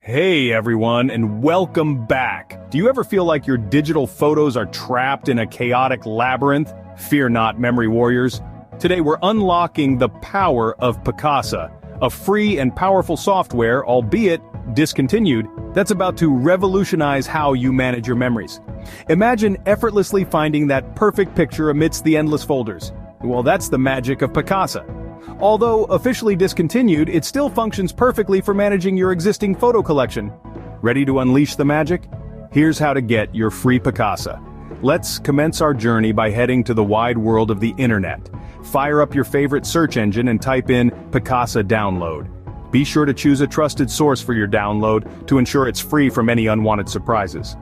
Hey everyone, and welcome back. Do you ever feel like your digital photos are trapped in a chaotic labyrinth? Fear not, memory warriors. Today we're unlocking the power of Picasa, a free and powerful software, albeit discontinued, that's about to revolutionize how you manage your memories. Imagine effortlessly finding that perfect picture amidst the endless folders. Well, that's the magic of Picasa. Although officially discontinued, it still functions perfectly for managing your existing photo collection. Ready to unleash the magic? Here's how to get your free Picasa. Let's commence our journey by heading to the wide world of the internet. Fire up your favorite search engine and type in Picasa download. Be sure to choose a trusted source for your download to ensure it's free from any unwanted surprises.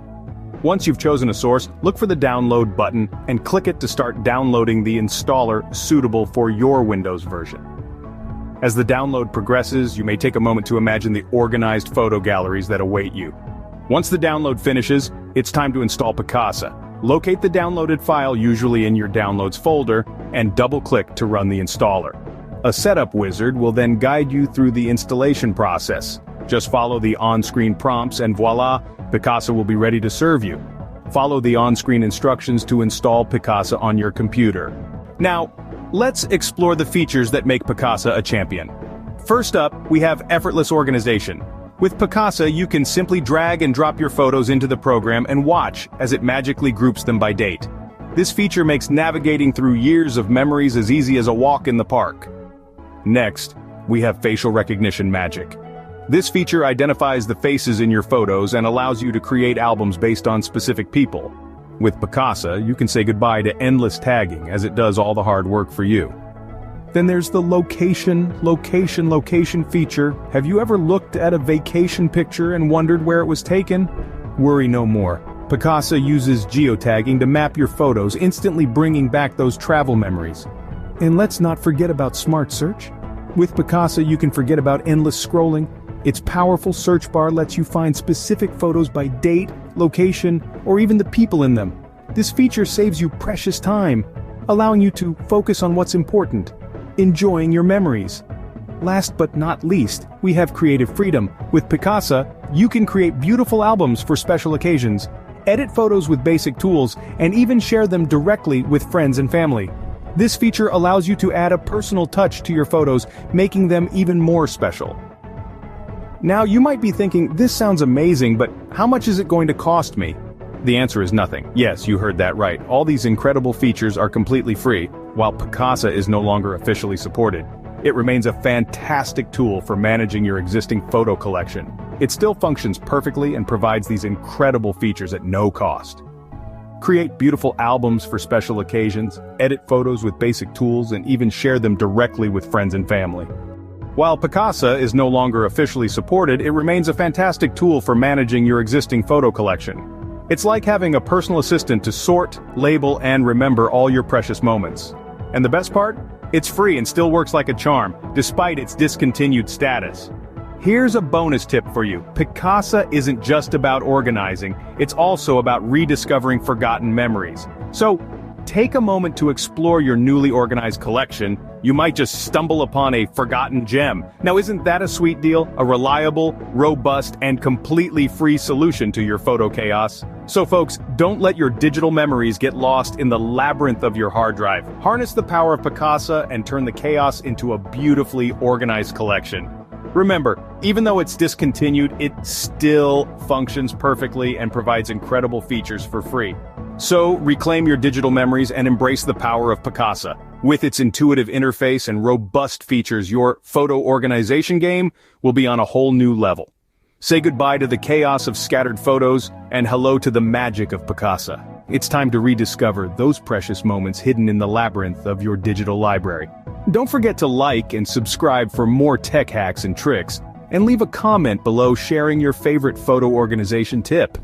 Once you've chosen a source, look for the download button and click it to start downloading the installer suitable for your Windows version. As the download progresses, you may take a moment to imagine the organized photo galleries that await you. Once the download finishes, it's time to install Picasa. Locate the downloaded file, usually in your Downloads folder, and double-click to run the installer. A setup wizard will then guide you through the installation process. Just follow the on-screen prompts and voila, Picasa will be ready to serve you. Follow the on-screen instructions to install Picasa on your computer. Now, let's explore the features that make Picasa a champion. First up, we have effortless organization. With Picasa, you can simply drag and drop your photos into the program and watch as it magically groups them by date. This feature makes navigating through years of memories as easy as a walk in the park. Next, we have facial recognition magic. This feature identifies the faces in your photos and allows you to create albums based on specific people. With Picasa, you can say goodbye to endless tagging as it does all the hard work for you. Then there's the location feature. Have you ever looked at a vacation picture and wondered where it was taken? Worry no more. Picasa uses geotagging to map your photos, instantly bringing back those travel memories. And let's not forget about smart search. With Picasa, you can forget about endless scrolling. Its powerful search bar lets you find specific photos by date, location, or even the people in them. This feature saves you precious time, allowing you to focus on what's important, enjoying your memories. Last but not least, we have creative freedom. With Picasa, you can create beautiful albums for special occasions, edit photos with basic tools, and even share them directly with friends and family. This feature allows you to add a personal touch to your photos, making them even more special. Now you might be thinking, this sounds amazing, but how much is it going to cost me? The answer is nothing. Yes, you heard that right. All these incredible features are completely free, while Picasa is no longer officially supported. It remains a fantastic tool for managing your existing photo collection. It still functions perfectly and provides these incredible features at no cost. Create beautiful albums for special occasions, edit photos with basic tools, and even share them directly with friends and family. While Picasa is no longer officially supported, it remains a fantastic tool for managing your existing photo collection. It's like having a personal assistant to sort, label, and remember all your precious moments. And the best part? It's free and still works like a charm, despite its discontinued status. Here's a bonus tip for you. Picasa isn't just about organizing, it's also about rediscovering forgotten memories. So, take a moment to explore your newly organized collection. You might just stumble upon a forgotten gem. Now isn't that a sweet deal? A reliable, robust, and completely free solution to your photo chaos. So folks, don't let your digital memories get lost in the labyrinth of your hard drive. Harness the power of Picasa and turn the chaos into a beautifully organized collection. Remember, even though it's discontinued, it still functions perfectly and provides incredible features for free. So, reclaim your digital memories and embrace the power of Picasa. With its intuitive interface and robust features, your photo organization game will be on a whole new level. Say goodbye to the chaos of scattered photos and hello to the magic of Picasa. It's time to rediscover those precious moments hidden in the labyrinth of your digital library. Don't forget to like and subscribe for more tech hacks and tricks, and leave a comment below sharing your favorite photo organization tip.